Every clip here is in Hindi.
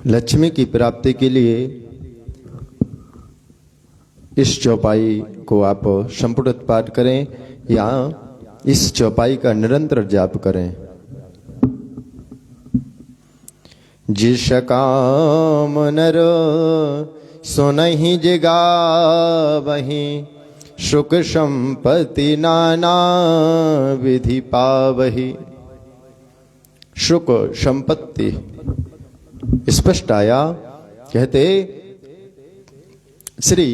लक्ष्मी की प्राप्ति के लिए इस चौपाई को आप संपुट पाठ करें या इस चौपाई का निरंतर जाप करें। जिस काम नर सुनहि जिगावहि, सुख संपत्ति नाना विधि पावहि। सुख संपत्ति स्पष्ट आया। कहते श्री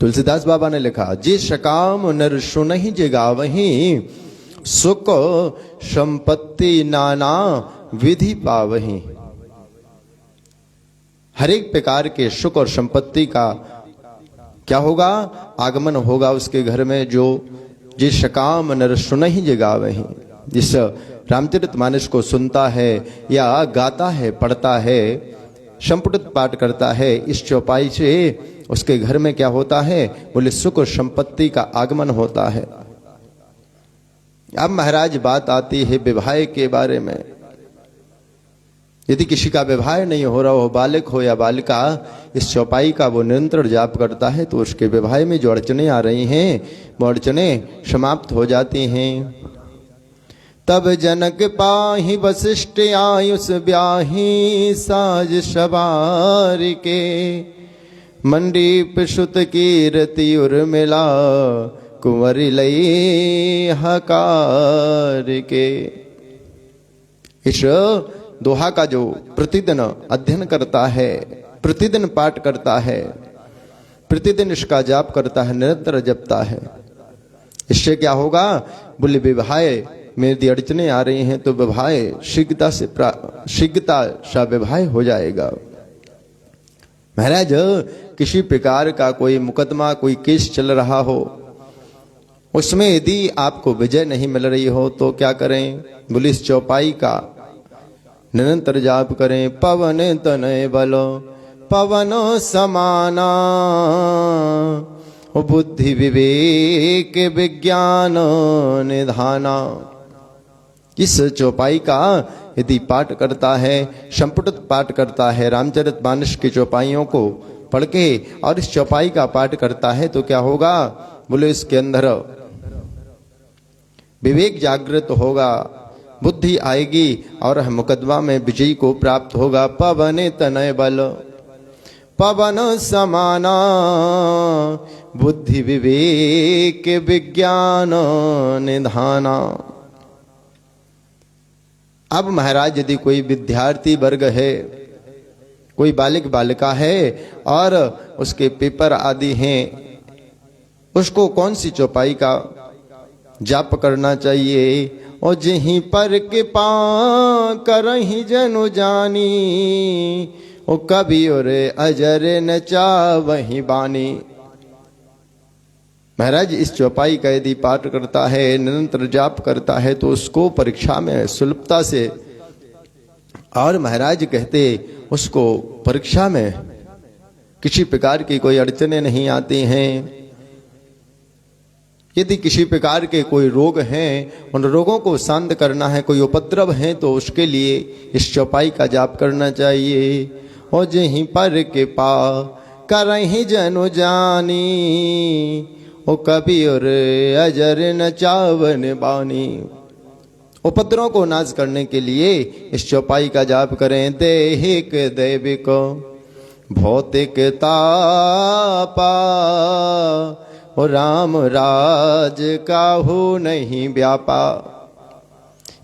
तुलसीदास बाबा ने लिखा, जिस काम नर सुनहि जिगावहि, सुख संपत्ति नाना विधि पावहि। हर एक प्रकार के सुख और संपत्ति का क्या होगा? आगमन होगा उसके घर में, जो जिस काम नर सुनहि जिगावहि, जिस रामचरितमानस को सुनता है या गाता है, पढ़ता है, संपुट पाठ करता है, इस चौपाई से उसके घर में क्या होता है? बोले सुख और संपत्ति का आगमन होता है। अब महाराज बात आती है विवाह के बारे में। यदि किसी का विवाह नहीं हो रहा हो, बालक हो या बालिका, इस चौपाई का वो निरंतर जाप करता है तो उसके विवाह में जो अड़चने आ रही हैं वो अड़चने समाप्त हो जाती हैं। तब जनक पाहि वशिष्ठ आयुष ब्याही, साज सवार के मंडीप सुत कीरति उर्मिला, कुंवरी लई हकार के। इस दोहा का जो प्रतिदिन अध्ययन करता है, प्रतिदिन पाठ करता है, प्रतिदिन इसका जाप करता है, निरंतर जपता है, इससे क्या होगा? बोले विवाह में यदि अड़चने आ रही हैं तो विवाह शीघ्रता सा विवाह हो जाएगा। महाराज किसी प्रकार का कोई मुकदमा, कोई केस चल रहा हो, उसमें यदि आपको विजय नहीं मिल रही हो तो क्या करें? बोले इस चौपाई का निरंतर जाप करें। पवन तनय बलो पवन समाना, बुद्धि विवेक विज्ञान निधाना। इस चौपाई का यदि पाठ करता है, संपुट पाठ करता है, रामचरितमानस की चौपाइयों को पढ़ के और इस चौपाई का पाठ करता है तो क्या होगा? बोले इसके अंदर विवेक जागृत होगा, बुद्धि आएगी और मुकदमा में विजय को प्राप्त होगा। पवन तनय बल पवन समाना, बुद्धि विवेक विज्ञान निधाना। अब महाराज यदि कोई विद्यार्थी वर्ग है, कोई बालिक बालिका है और उसके पेपर आदि हैं, उसको कौन सी चौपाई का जाप करना चाहिए? और जहीं पर के पा करहि जनु जानी, ओ कभी और अजर न चावहि बानी। महाराज इस चौपाई का यदि पाठ करता है, निरंतर जाप करता है तो उसको परीक्षा में सुलभता से, और महाराज कहते उसको परीक्षा में किसी प्रकार की कोई अड़चने नहीं आती हैं। यदि किसी प्रकार के कोई रोग हैं, उन रोगों को शांत करना है, कोई उपद्रव है तो उसके लिए इस चौपाई का जाप करना चाहिए। और जहीं पर के पा करहि जनु जानी, ओ कभी और अजर न चावन बानी। उपद्रव को नाश करने के लिए इस चौपाई का जाप करें। देहिक दैविक भौतिक तापा, और राम राज काहू नहीं व्यापा।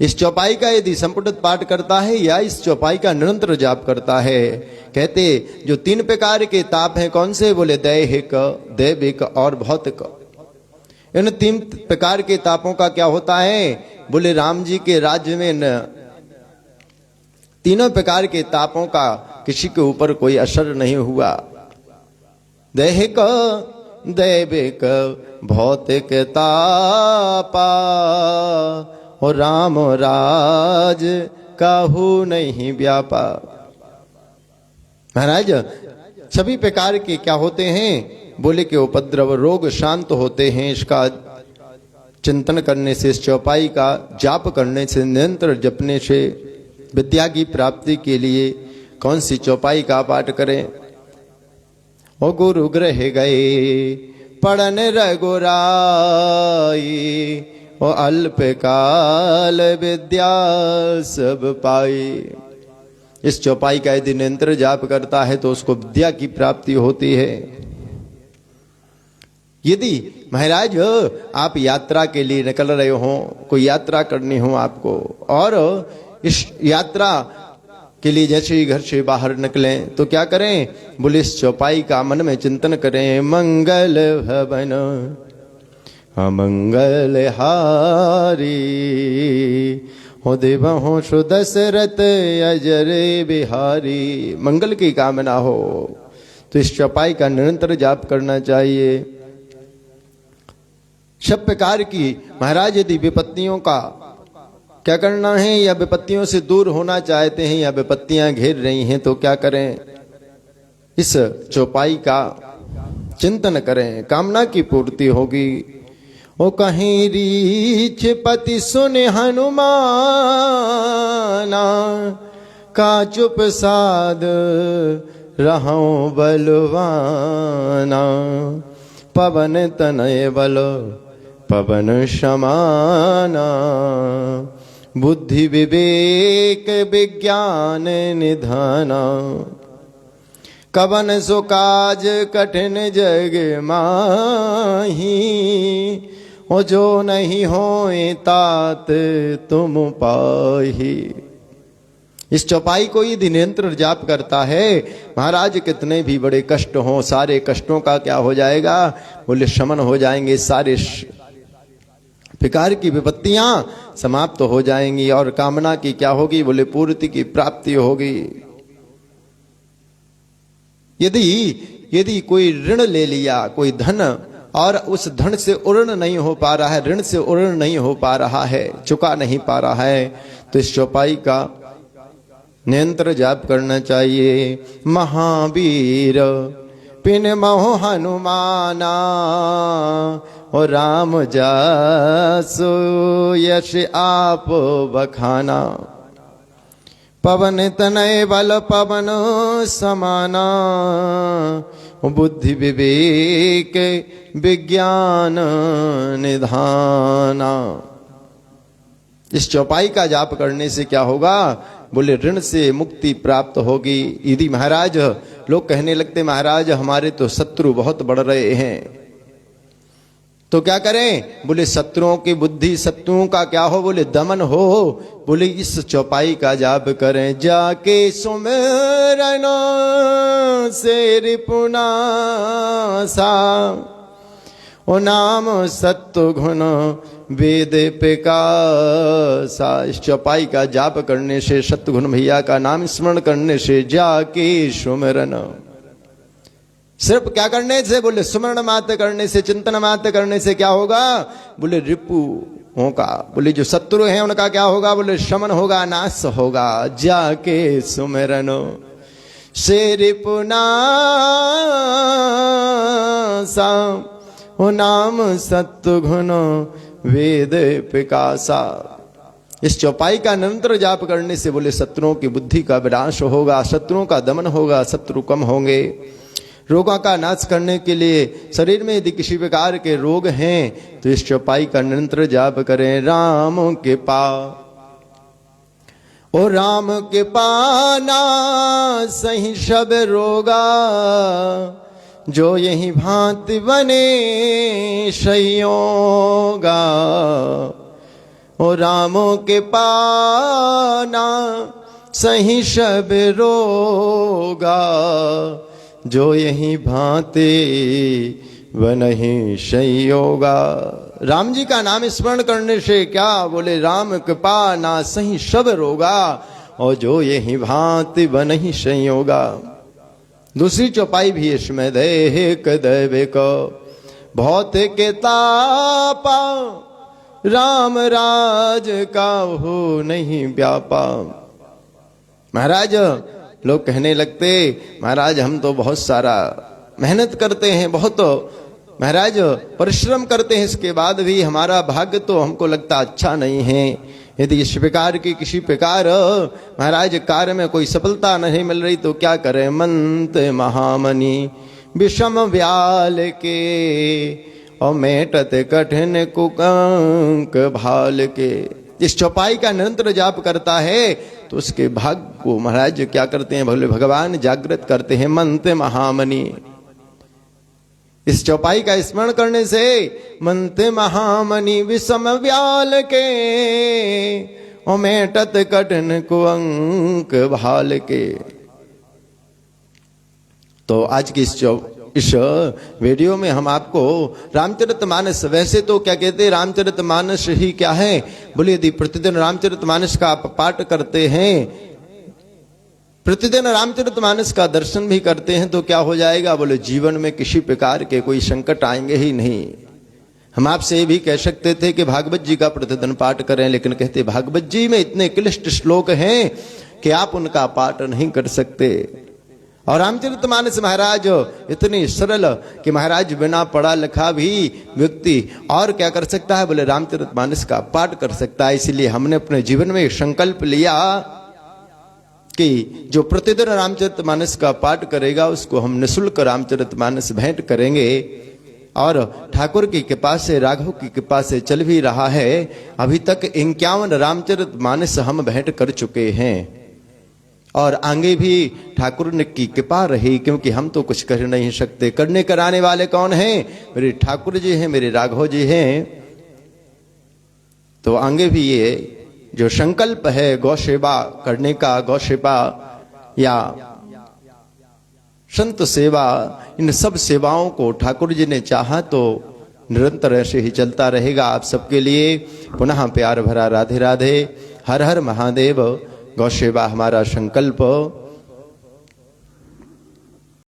इस चौपाई का यदि संपुट पाठ करता है या इस चौपाई का निरंतर जाप करता है, कहते जो 3 प्रकार के ताप हैं कौन से? बोले दैहिक, दैविक और भौतिक। इन 3 प्रकार के तापों का क्या होता है? बोले राम जी के राज्य में तीनों प्रकार के तापों का किसी के ऊपर कोई असर नहीं हुआ। दैहिक, दैविक, भौतिक तापा, और राम राज काहू नहीं व्यापा। महाराज सभी प्रकार के क्या होते हैं? बोले के उपद्रव रोग शांत होते हैं। इसका चिंतन करने से, इस चौपाई का जाप करने से, निरंतर जपने से विद्या की प्राप्ति के लिए कौन सी चौपाई का पाठ करें? ओ गुरु गृह गए पढ़न रघुराई, ओ अल्प काल विद्या सब पाई। इस चौपाई का यदि निरंतर जाप करता है तो उसको विद्या की प्राप्ति होती है। यदि महाराज आप यात्रा के लिए निकल रहे हो, कोई यात्रा करनी हो आपको, और इस यात्रा के लिए जैसे ही घर से बाहर निकलें तो क्या करें? बोले इस चौपाई का मन में चिंतन करें। मंगल भवन अमंगल हारी, हो देवहु सुदशरथ अजर बिहारी। मंगल की कामना हो तो इस चौपाई का निरंतर जाप करना चाहिए। सब प्रकार की महाराज यदि विपत्तियों का क्या करना है, या विपत्तियों से दूर होना चाहते हैं, या विपत्तियां घेर रही हैं, तो क्या करें? इस चौपाई का चिंतन करें, कामना की पूर्ति होगी। ओ कहीं रीछ पति सुन हनुमाना, का चुप साध रहूं बलवाना। पवन तनय बल पवन समाना, बुद्धि विवेक विज्ञान निधाना। कवन सो काज कठिन जग माही, ओ जो नहीं होए तात तुम पाही। इस चौपाई को यदि निरंतर जाप करता है, महाराज कितने भी बड़े कष्ट हों, सारे कष्टों का क्या हो जाएगा? बोले शमन हो जाएंगे, सारे प्रकार की विपत्तियां समाप्त हो जाएंगी, और कामना की क्या होगी? बोले पूर्ति की प्राप्ति होगी। यदि कोई ऋण ले लिया, कोई धन, और उस धन से उर्ण नहीं हो पा रहा है, ऋण से उर्ण नहीं हो पा रहा है, चुका नहीं पा रहा है, तो इस चौपाई का निरंतर जाप करना चाहिए। महावीर पिन महो हनुमाना, और राम जासो यश आप बखाना। पवन तनय बल पवन समाना, बुद्धि विवेक विज्ञान निधाना। इस चौपाई का जाप करने से क्या होगा? बोले ऋण से मुक्ति प्राप्त होगी। यदि महाराज लोग कहने लगते महाराज हमारे तो शत्रु बहुत बढ़ रहे हैं, तो क्या करें? बोले शत्रुओं की बुद्धि, शत्रुओं का क्या हो? बोले दमन हो। बोले इस चौपाई का जाप करें। जाके सुमिरन से रिपुनासा, ओ नाम सत्व गुण वेद पिकासा। इस चौपाई का जाप करने से, सत्गुण भैया का नाम स्मरण करने से, जाके सुमिरन, सिर्फ क्या करने से? बोले सुमरण मात्र करने से, चिंतन मात्र करने से क्या होगा? बोले रिपुओं का, बोले जो शत्रु हैं उनका क्या होगा? बोले शमन होगा, नाश होगा। जाके सुमिरन से रिपुनासा, ओ नाम सत्गुण वेद पिकासा। इस चौपाई का निरंतर जाप करने से बोले शत्रुओं की बुद्धि का विनाश होगा, शत्रुओं का दमन होगा, शत्रु कम होंगे। रोगों का नाश करने के लिए, शरीर में यदि किसी प्रकार के रोग हैं तो इस चौपाई का निरंतर जाप करें। राम के पा, ओ राम के पाना सही सब रोगा, जो यही भांति बने संयोगा। ओ रामों के पाना सही सब रोगा, जो यही भांति बनहि संयोगा। राम जी का नाम स्मरण करने से क्या? बोले राम कृपा ना सही सब रोगा, और जो यही भांति बनहि संयोगा। दूसरी चौपाई भी इसमें देह दैवे को भौतिक तापा, राम राज का हो नहीं व्यापा। महाराज लोग कहने लगते महाराज हम तो बहुत सारा मेहनत करते हैं, बहुत महाराज परिश्रम करते हैं, इसके बाद भी हमारा भाग्य तो हमको लगता अच्छा नहीं है। यदि इस प्रकार की किसी प्रकार महाराज कार्य में कोई सफलता नहीं मिल रही तो क्या करें? मंत महामणि विषम व्याल के और मेटत कठिन कुकंक भाल के। इस चौपाई का निरंतर जाप करता है तो उसके भाग्य को महाराज क्या करते हैं? भगले भगवान जागृत करते हैं। मंत महामणि, इस चौपाई का स्मरण करने से मंत महामणि विषम व्याल के और मेटत कठिन कुअंक भाल के। तो आज की इस वीडियो में हम आपको रामचरितमानस, वैसे तो क्या कहते हैं रामचरितमानस ही क्या है? बोले यदि प्रतिदिन रामचरितमानस का आप पाठ करते हैं, प्रतिदिन रामचरितमानस का दर्शन भी करते हैं तो क्या हो जाएगा? बोले जीवन में किसी प्रकार के कोई संकट आएंगे ही नहीं। हम आपसे ये भी कह सकते थे कि भागवत जी का प्रतिदिन पाठ करें, लेकिन कहते भागवत जी में इतने क्लिष्ट श्लोक हैं कि आप उनका पाठ नहीं कर सकते। और रामचरितमानस महाराज इतनी सरल कि महाराज बिना पढ़ा लिखा भी व्यक्ति और क्या कर सकता है? बोले रामचरितमानस का पाठ कर सकता है। इसलिए हमने अपने जीवन में संकल्प लिया कि जो प्रतिदिन रामचरितमानस का पाठ करेगा उसको हम निःशुल्क रामचरितमानस भेंट करेंगे। और ठाकुर की कृपा से, राघव की कृपा से चल भी रहा है। अभी तक 51 रामचरितमानस हम भेंट कर चुके हैं और आगे भी ठाकुर ने की कृपा रही, क्योंकि हम तो कुछ कर नहीं सकते। करने कराने वाले कौन हैं? मेरे ठाकुर जी हैं, मेरे राघव जी हैं। तो आगे भी ये जो संकल्प है गौ सेवा करने का, गौ सेवा या संत सेवा, इन सब सेवाओं को ठाकुर जी ने चाहा तो निरंतर ऐसे ही चलता रहेगा। आप सबके लिए पुनः प्यार भरा राधे राधे, हर हर महादेव। गौ सेवा हमारा संकल्प।